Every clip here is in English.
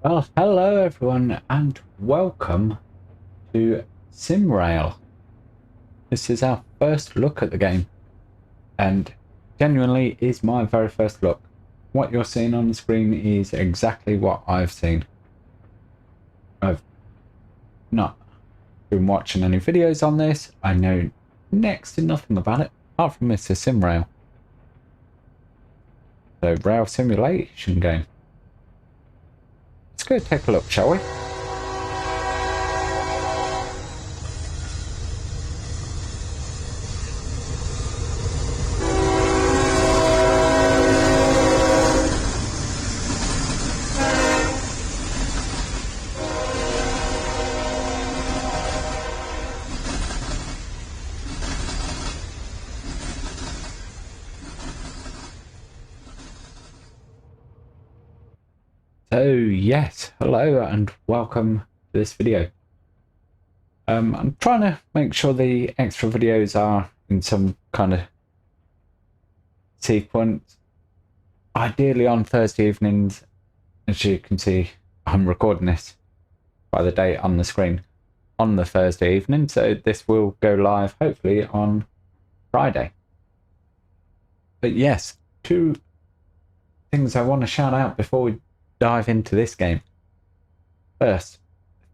Well, hello everyone and welcome to SimRail. This is our first look at the game and genuinely is my very first look. What you're seeing on the screen is exactly what I've seen. I've not been watching any videos on this. I know next to nothing about it apart from it's a SimRail. So rail simulation game. Let's go take a look, shall we? So yes, hello and welcome to this video. I'm trying to make sure the extra videos are in some kind of sequence. Ideally on Thursday evenings. As you can see, I'm recording this by the date on the screen on the Thursday evening, so this will go live hopefully on Friday. But yes, two things I want to shout out before we dive into this game. First,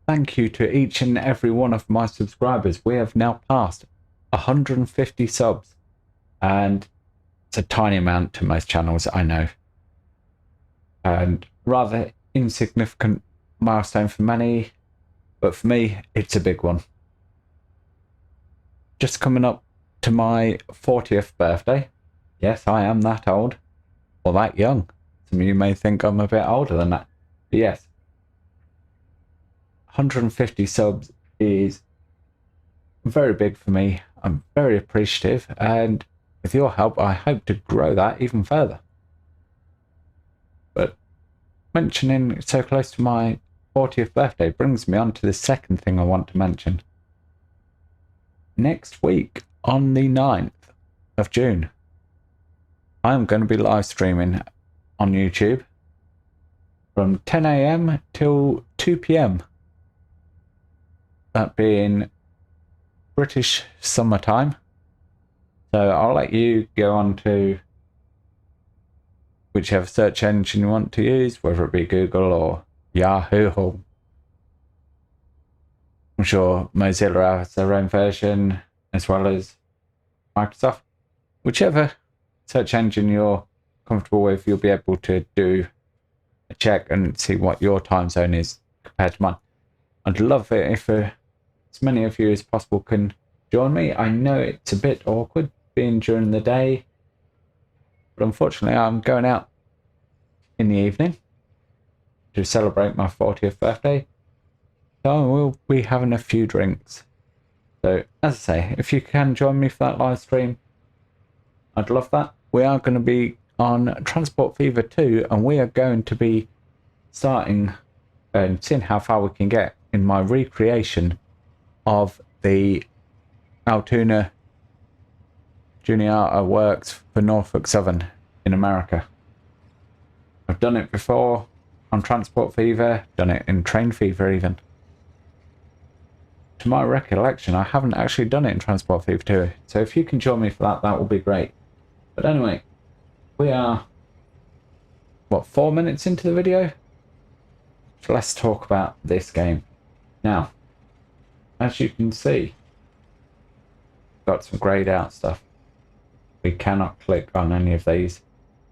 thank you to each and every one of my subscribers. We have now passed 150 subs, and it's a tiny amount to most channels, I know, and rather insignificant milestone for many, but for me it's a big one. Just coming up to my 40th birthday. Yes, I am that old, or that young. Some of you may think I'm a bit older than that, but yes, 150 subs is very big for me. I'm very appreciative, and with your help I hope to grow that even further. But mentioning so close to my 40th birthday brings me on to the second thing I want to mention. Next week, on the 9th of June, I'm going to be live streaming on YouTube from 10 AM till 2 PM. That being British summertime. So I'll let you go on to whichever search engine you want to use, whether it be Google or Yahoo, or I'm sure Mozilla has their own version, as well as Microsoft. Whichever search engine you're comfortable with, you'll be able to do a check and see what your time zone is compared to mine. I'd love it if as many of you as possible can join me. I know it's a bit awkward being during the day, but unfortunately I'm going out in the evening to celebrate my 40th birthday, so we'll be having a few drinks. So as I say, if you can join me for that live stream, I'd love that. We are going to be on Transport Fever 2, and we are going to be starting and seeing how far we can get in my recreation of the Altoona Juniata Works for Norfolk Southern in America. I've done it before on Transport Fever, done it in Train Fever even. To my recollection, I haven't actually done it in Transport Fever 2, so if you can join me for that, that will be great. But anyway, we are, 4 minutes into the video? So let's talk about this game. Now, as you can see, got some grayed out stuff. We cannot click on any of these,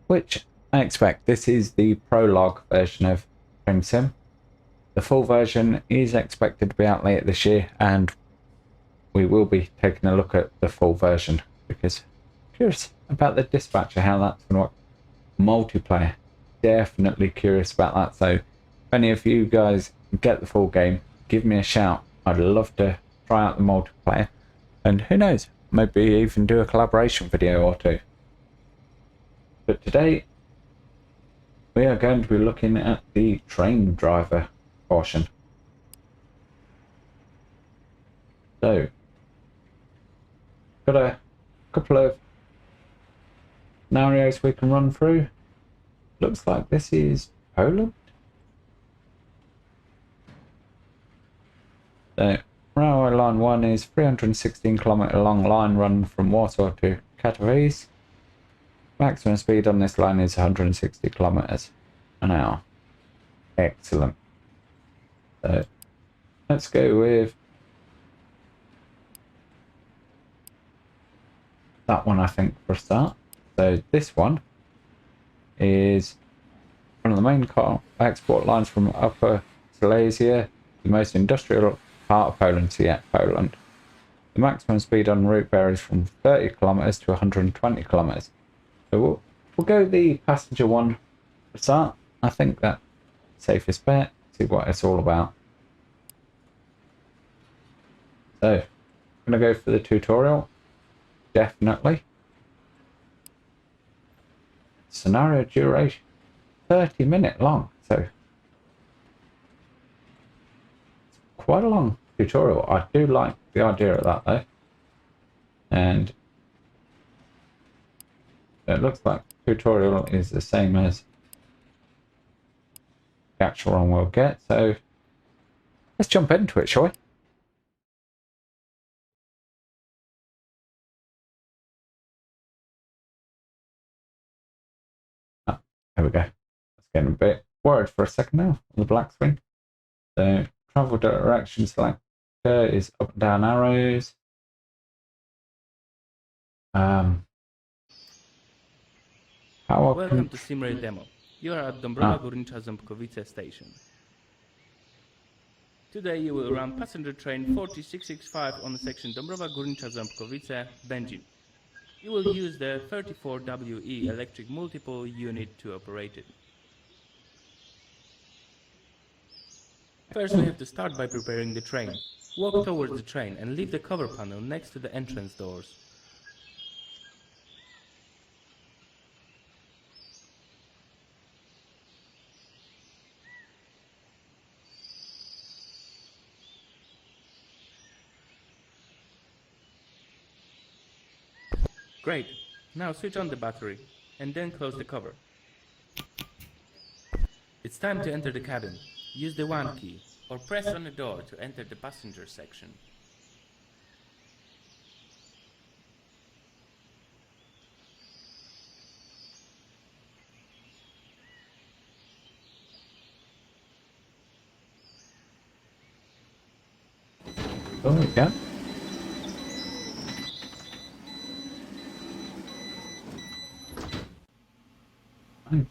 which I expect. This is the Prologue version of Train Sim. The full version is expected to be out later this year, and we will be taking a look at the full version because I'm curious about the dispatcher, how that's going to work. Multiplayer, definitely curious about that. So if any of you guys get the full game, give me a shout. I'd love to try out the multiplayer, and who knows, maybe even do a collaboration video or two. But today we are going to be looking at the train driver portion. So got a couple of scenarios we can run through. Looks like this is Poland. So, railway line 1 is 316-kilometre long line run from Warsaw to Katowice. Maximum speed on this line is 160 kilometres an hour. Excellent. So, let's go with that one, I think, for a start. So this one is one of the main car export lines from Upper Silesia, the most industrial part of Poland, so yeah, Poland. The maximum speed on route varies from 30 kilometres to 120 kilometres. So we'll go the passenger one for a start. I think that's safest bet. See what it's all about. So, I'm going to go for the tutorial. Definitely. Scenario duration 30-minute long, so it's quite a long tutorial. I do like the idea of that though, and it looks like the tutorial is the same as the actual one we'll get. So let's jump into it, shall we? There we go. Let's get a bit worried for a second now on the black screen. So travel direction selector is up and down arrows. Welcome to SimRail demo. You are at Dąbrowa Górnicza-Ząbkowice station. Today you will run passenger train 4665 on the section Dąbrowa Górnicza-Ząbkowice, Będzin. You will use the 34WE electric multiple unit to operate it. First we have to start by preparing the train. Walk towards the train and leave the cover panel next to the entrance doors. Great. Now switch on the battery and then close the cover. It's time to enter the cabin. Use the 1 key or press on the door to enter the passenger section. Oh, yeah. Nice.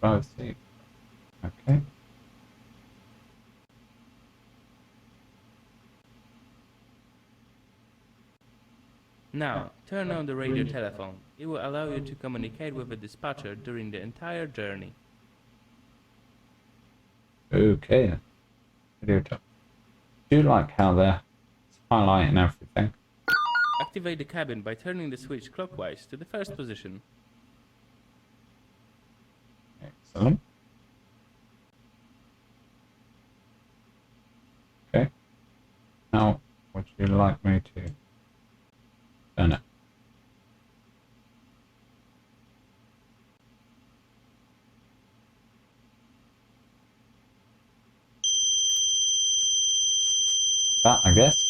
Privacy. Okay. Now, turn on the radio telephone. It will allow you to communicate with the dispatcher during the entire journey. Okay. Video top. Do you like how they're highlighting everything? Activate the cabin by turning the switch clockwise to the first position. Excellent. Okay. Now, would you like me to turn it? That, I guess.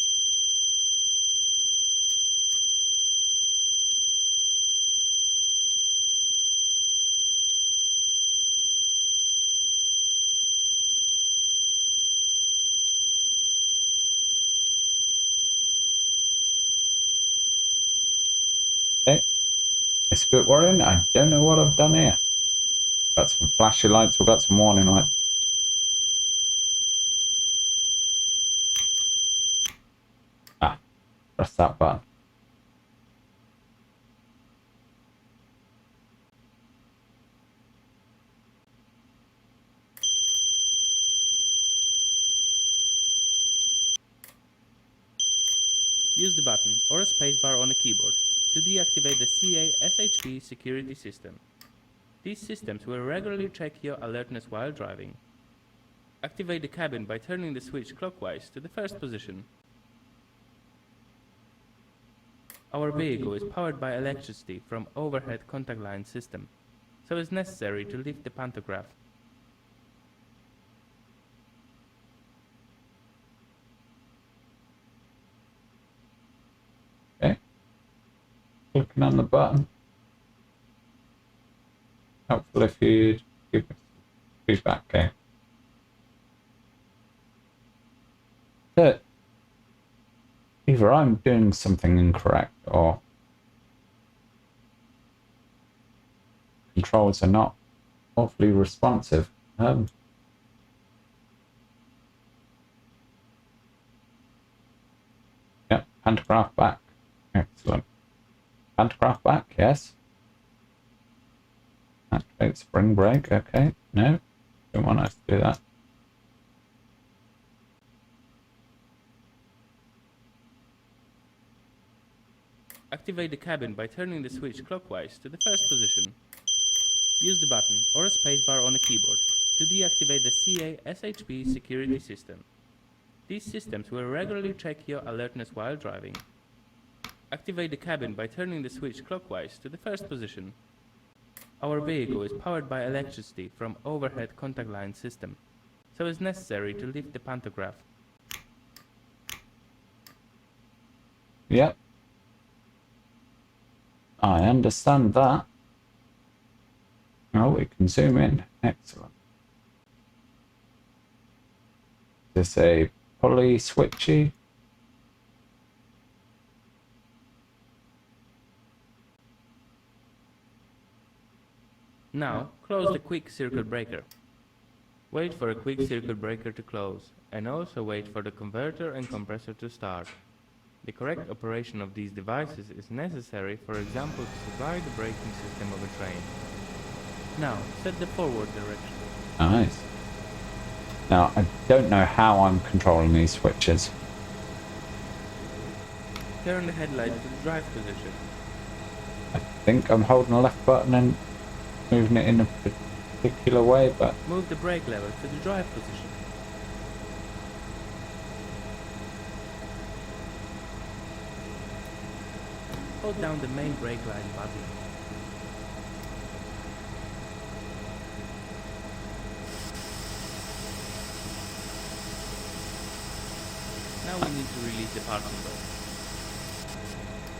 Okay. It's a bit worrying. I don't know what I've done here. Got some flashy lights, we've got some warning lights. Ah, press that button. Use the button or a spacebar on the keyboard to deactivate the CA/SHP security system. These systems will regularly check your alertness while driving. Activate the cabin by turning the switch clockwise to the first position. Our vehicle is powered by electricity from overhead contact line system, so it's necessary to lift the pantograph. Okay. Clicking on the button. Helpful if you'd give me feedback, okay. So, either I'm doing something incorrect or controls are not awfully responsive. Yep, pantograph back. Excellent. Pantograph back, yes. Activate spring brake, okay. No, don't want us to do that. Activate the cabin by turning the switch clockwise to the first position. Use the button or a spacebar on the keyboard to deactivate the CA/SHP security system. These systems will regularly check your alertness while driving. Activate the cabin by turning the switch clockwise to the first position. Our vehicle is powered by electricity from overhead contact line system, so it's necessary to lift the pantograph. Yep. I understand that. Oh, we can zoom in. Excellent. Is this a pulley switchy? Now, close the quick circuit breaker. Wait for a quick circuit breaker to close, and also wait for the converter and compressor to start. The correct operation of these devices is necessary, for example, to supply the braking system of a train. Now, set the forward direction. Nice. Now, I don't know how I'm controlling these switches. Turn the headlight to the drive position. I think I'm holding the left button and moving it in a particular way, but... Move the brake lever to the drive position. Hold down the main brake line button. Now we need to release the parking brake.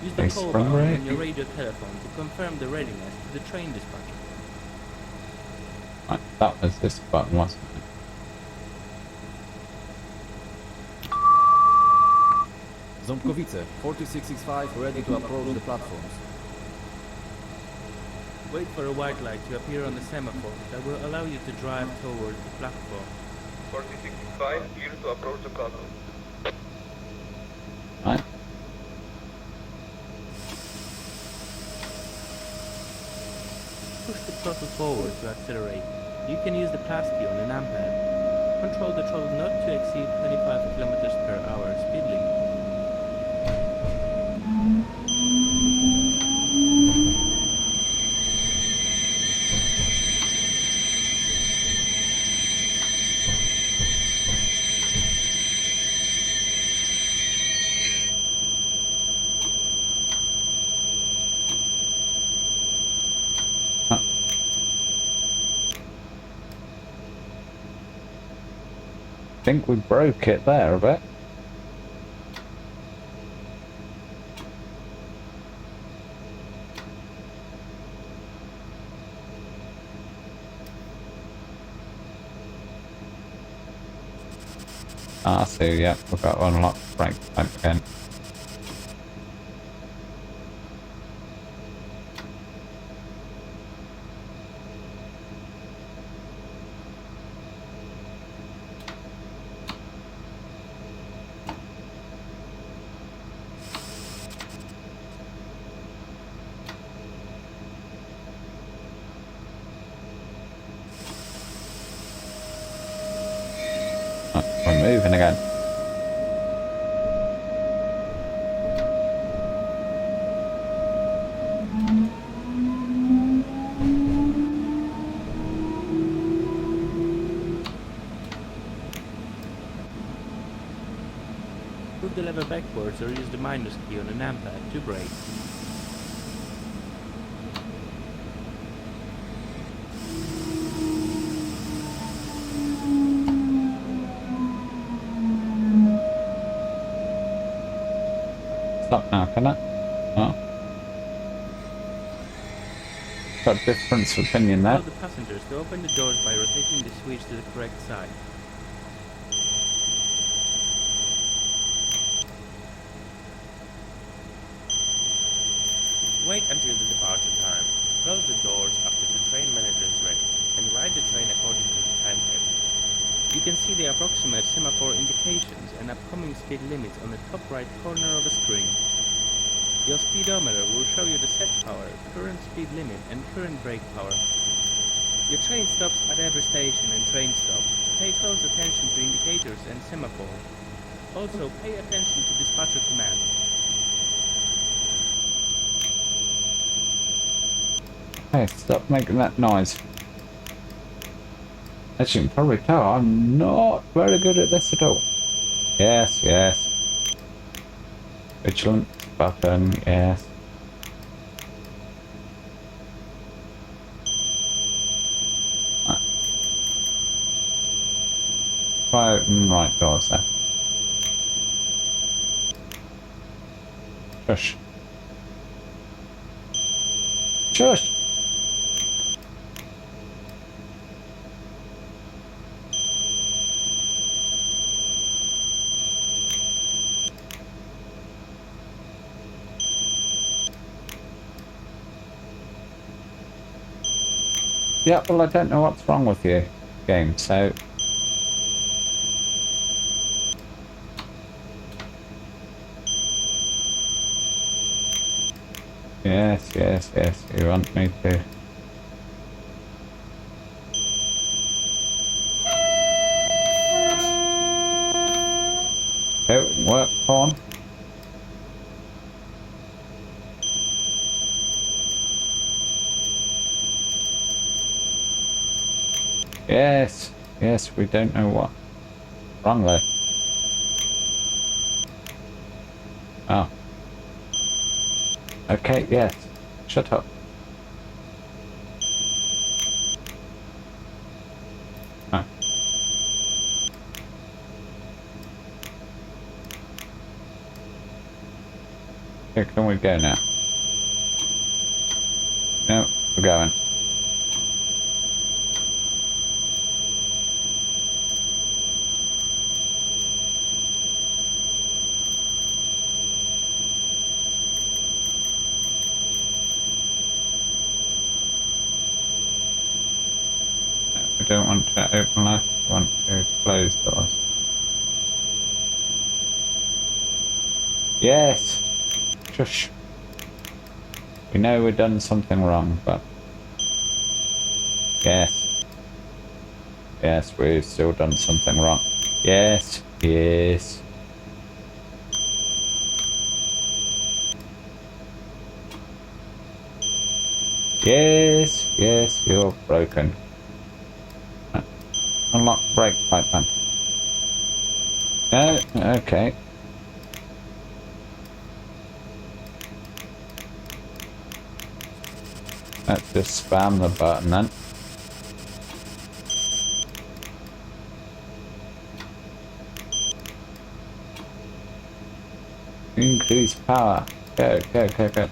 Use the call button on your radio telephone to confirm the readiness to the train dispatcher. Right, that was this button, wasn't it? Ząbkowice, 4665 ready to approach the platforms. Wait for a white light to appear on the semaphore that will allow you to drive towards the platform. 4665, clear to approach the platform. Right. Push the throttle forward to accelerate. You can use the plus key on the numpad. Control the throttle not to exceed 25 km per hour speed limit. I think we broke it there a bit. Ah, so yeah, we've got to unlock brake pipe again. We're moving again. Move the lever backwards or use the minus key on the numpad to brake. Stop now, can I? Oh. Got a difference of opinion Allow there. the passengers to open the doors by rotating the switch to the correct side. Wait until the departure time. Close the doors after the train manager is ready, and ride the train according to the timetable. You can see the approximate semaphore indications and upcoming speed limits on the top right corner of the screen. Your speedometer will show you the set power, current speed limit and current brake power. Your train stops at every station and train stop. Pay close attention to indicators and semaphore. Also pay attention to dispatcher commands. Hey, stop making that noise. As you can probably tell, I'm not very good at this at all. Yes, yes. Vigilant button, yes. Try open right doors there. Shush. Shush! Yeah, well, I don't know what's wrong with you, game, so... Yes, yes, yes, you want me to... Okay, we can work on. Yes, yes, we don't know what. Wrong there. Oh. Okay, yes. Shut up. Oh. Here, can we go now? No, we're going. We don't want to open left, we want to close doors. Yes! Shush! We know we've done something wrong, but... Yes. Yes, we've still done something wrong. Yes, yes. Yes, yes, you're broken. Unlock brake pipe then. No, okay. Let's just spam the button then. Increase power. Go, go, go, go.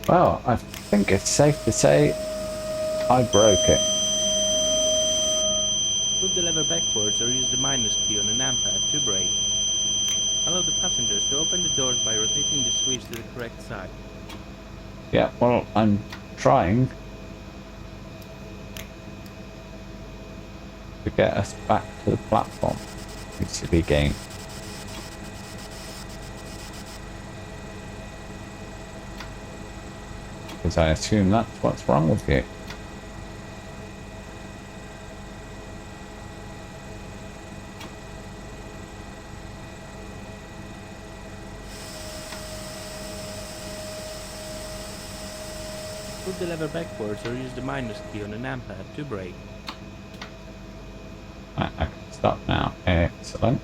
Well, I think it's safe to say I broke it. Move the lever backwards or use the minus key on the numpad to brake. Allow the passengers to open the doors by rotating the switch to the correct side. Yeah, well, I'm trying to get us back to the platform. You silly game. Because I assume that's what's wrong with you. Move the lever backwards or use the minus key on the numpad to brake. Right, I can stop now. Excellent.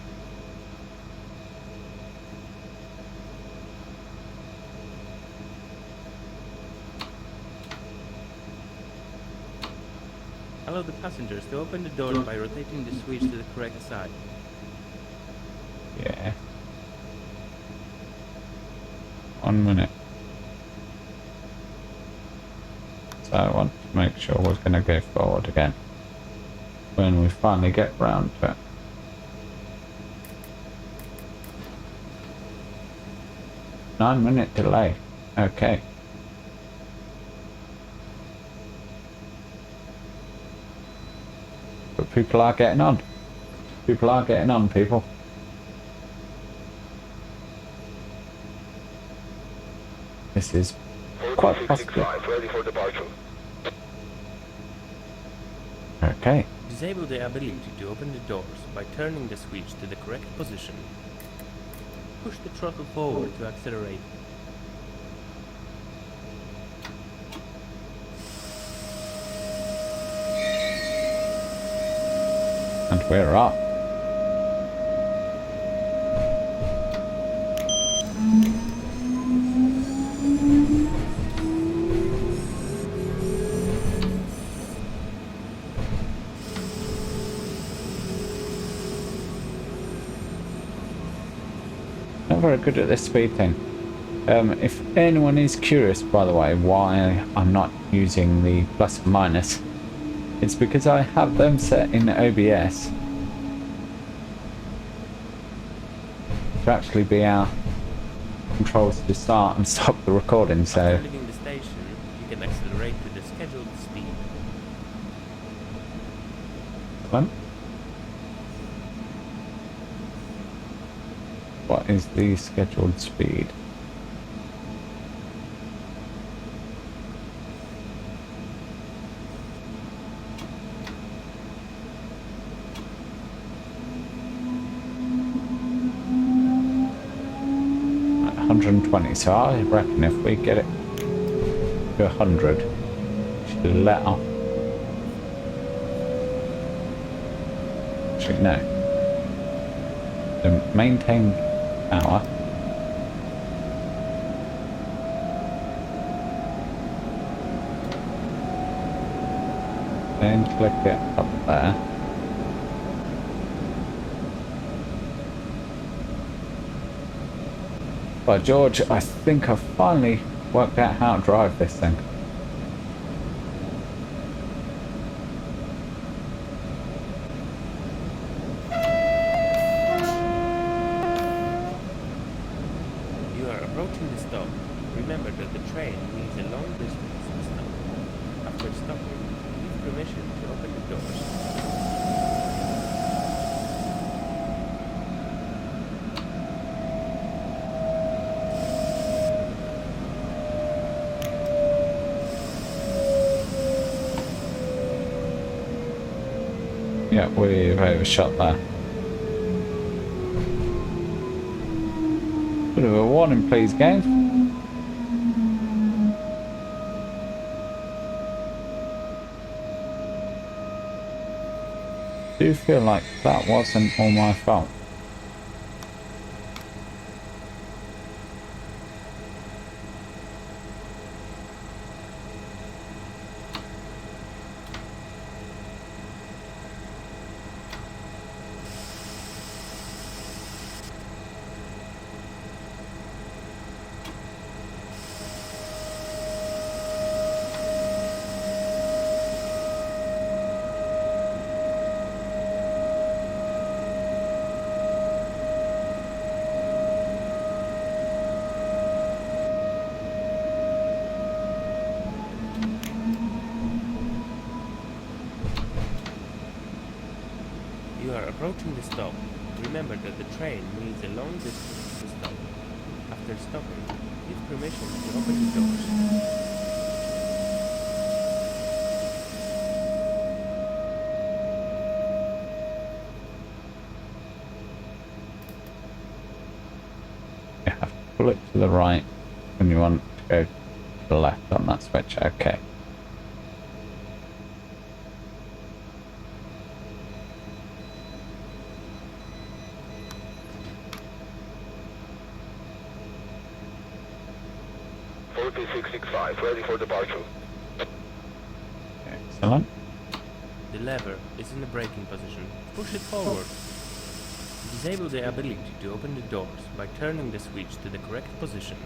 Allow the passengers to open the doors by rotating the switch to the correct side. Yeah. 1 minute. So I want to make sure we're going to go forward again when we finally get round to it. Nine-minute delay. Okay. But people are getting on. People are getting on, people. This is quite possible. Ready for departure. Okay. Disable the ability to open the doors by turning the switch to the correct position. Push the throttle forward to accelerate. And we're up. Not very good at this speed thing. If anyone is curious, by the way, why I'm not using the plus and minus, it's because I have them set in OBS to actually be our controls to start and stop the recording. So After leaving the station, you can accelerate to the scheduled speed. what is the scheduled speed? At 120, so I reckon if we get it to 100, we should let off. Actually, no. So maintain power. Then click it up there. By George, I think I've finally worked out how to drive this thing. You are approaching the stop. Remember that the train needs a long distance to stop. After stopping, give permission to open the doors. Yeah, we've overshot there. Bit of a warning, please, game. Do feel like that wasn't all my fault. You are approaching the stop. Remember that the train needs a long distance to stop. After stopping, give permission to open the doors. You have to pull it to the right when you want to go to the left on that switch. Okay. 4665, ready for departure. Excellent. The lever is in the braking position. Push it forward. Disable the ability to open the doors by turning the switch to the correct position.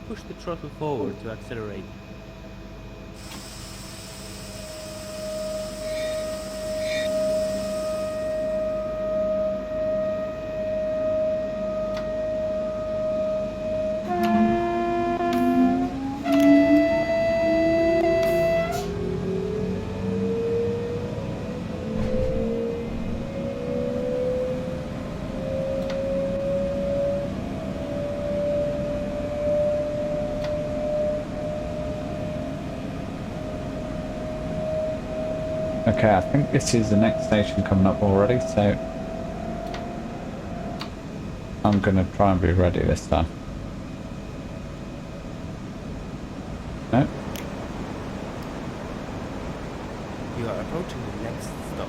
Push the throttle forward to accelerate. Okay, I think this is the next station coming up already, so I'm going to try and be ready this time. No? You are approaching the next stop.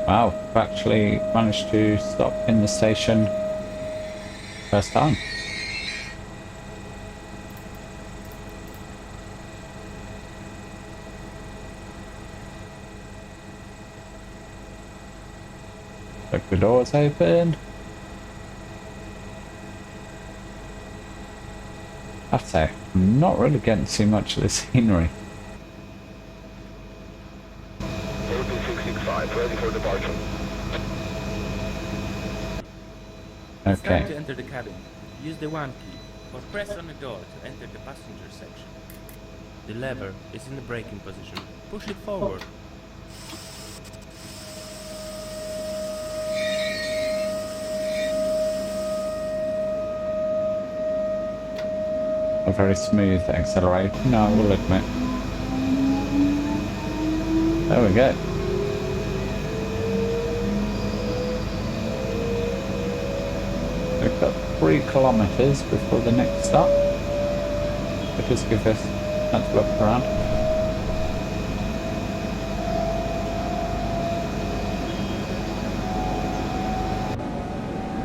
Wow, I've actually managed to stop in the station first time. Look, the doors open. I have to say, I'm not really getting to see much of the scenery. 4665, ready for departure. It's time Okay, to enter the cabin. Use the 1 key or press on the door to enter the passenger section. The lever is in the braking position. Push it forward. a very smooth acceleration, I will admit. There we go. We've got 3 kilometers before the next stop. So just give us a look around.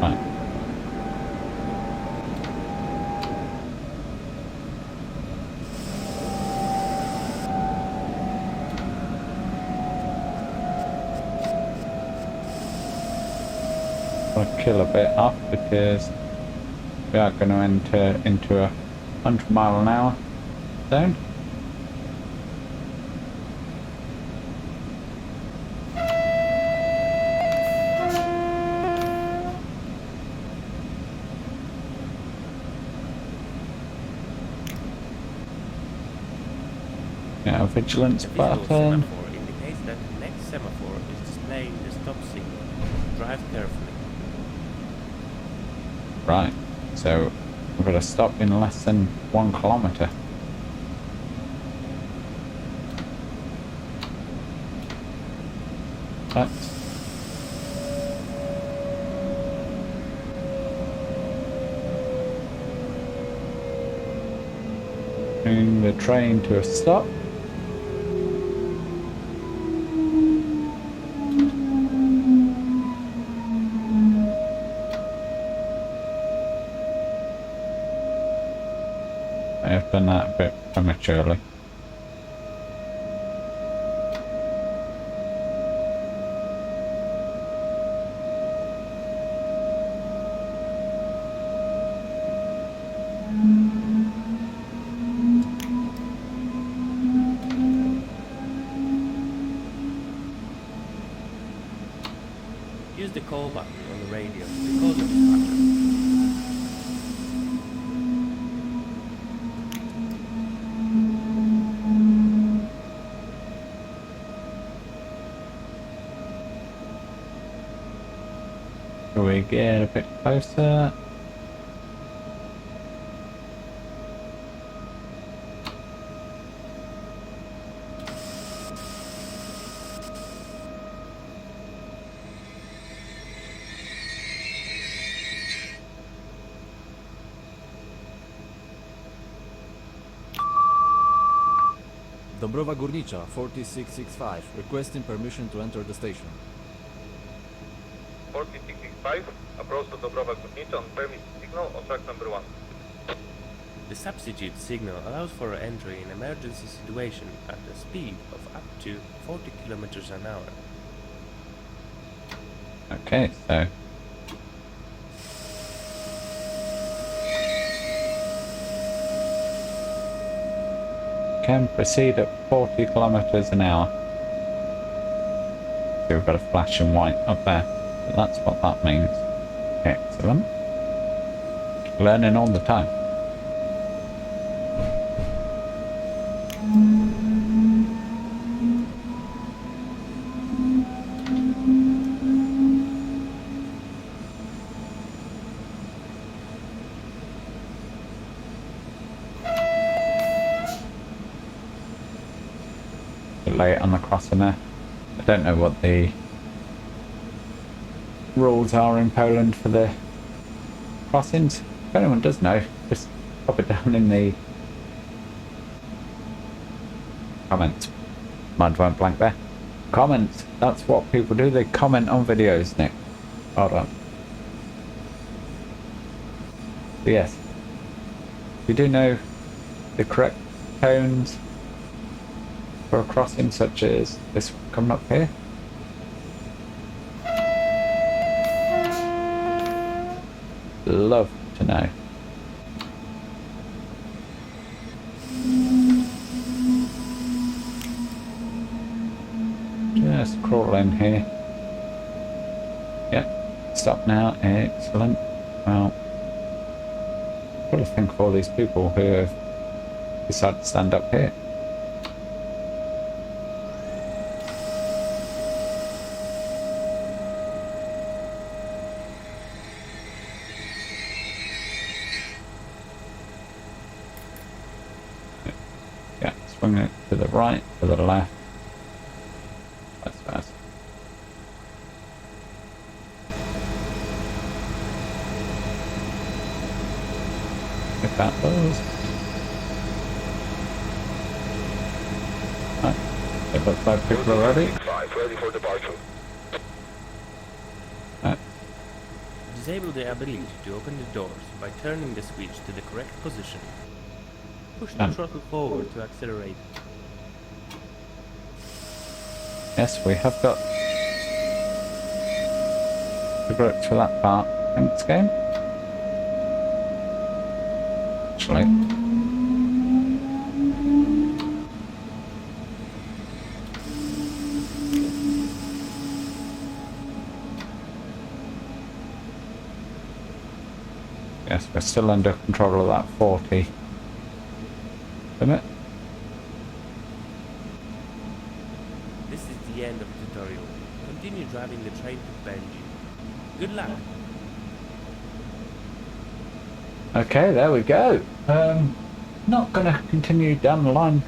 Right. I'll kill a bit off because we are going to enter into a 100-mile-an-hour zone. Yeah, vigilance The visual button. semaphore indicates that the next semaphore is displaying the stop signal. Drive carefully. Right, so we're going to stop in less than 1 kilometer. That's bring the train to a stop. I have done that a bit prematurely. Use the call button on the radio to call the dispatcher. Shall we get a bit closer? Dąbrowa Górnicza, 4665, requesting permission to enter the station. 4665, approach to Dąbrowa Górnicza on permit signal on track number 1. The substitute signal allows for entry in emergency situation at a speed of up to 40 kilometers an hour. Okay, so can proceed at 40 kilometers an hour. So we've got a flashing white up there. So that's what that means. Excellent. Learning all the time. Late on the crossing there. I don't know what the rules are in Poland for the crossings. If anyone does know, just pop it down in the comments. Mind went blank there. Comments. That's what people do. They comment on videos, Nick. Hold on. But yes. We do know the correct tones for a crossing such as this one coming up here. Love to know. Just crawl in here. Yep, stop now. Excellent. Well, got to think of all these people who have decided to stand up here. Swing it to the right, to the left. That's fast. If that does. Right. It looks like people are ready. 5, ready for departure. Right. Disable the ability to open the doors by turning the switch to the correct position. Push the throttle forward to accelerate. Yes, we have got the grip for that part. Thanks, game. Actually. Yes, we're still under control of that 40 limit. This is the end of the tutorial. Continue driving the train to Benji. Good luck! Okay, there we go. Not gonna continue down the line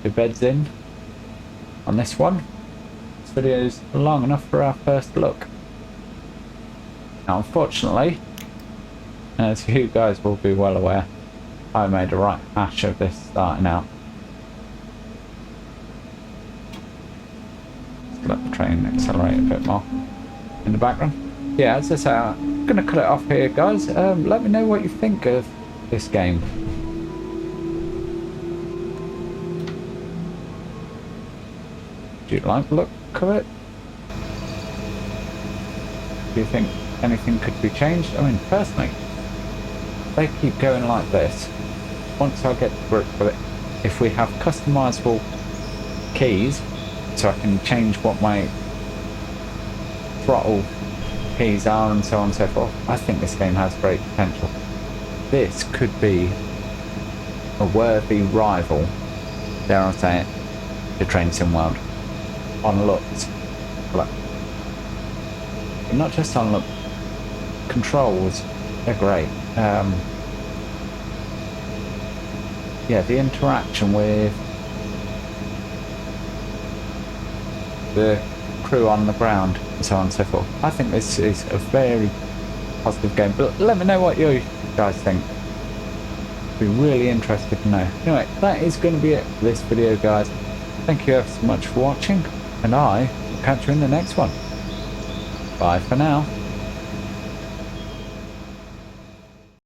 with beds in on this one. This video's long enough for our first look. Now, unfortunately, as you guys will be well aware, I made a right hash of this starting out. Let's let the train accelerate a bit more in the background. Yeah, as I say, I'm going to cut it off here, guys. Let me know what you think of this game. Do you like the look of it? Do you think anything could be changed? I mean, personally, if they keep going like this, once I get to grip with it, if we have customizable keys, so I can change what my throttle keys are and so on and so forth, I think this game has great potential. This could be a worthy rival, dare I say it, to Train Sim World on looks. But not just on look, controls, they're great. Yeah, the interaction with the crew on the ground and so on and so forth. I think this is a very positive game, but let me know what you guys think. be really interested to know. Anyway, that is going to be it for this video, guys. Thank you ever so much for watching, and I will catch you in the next one. Bye for now.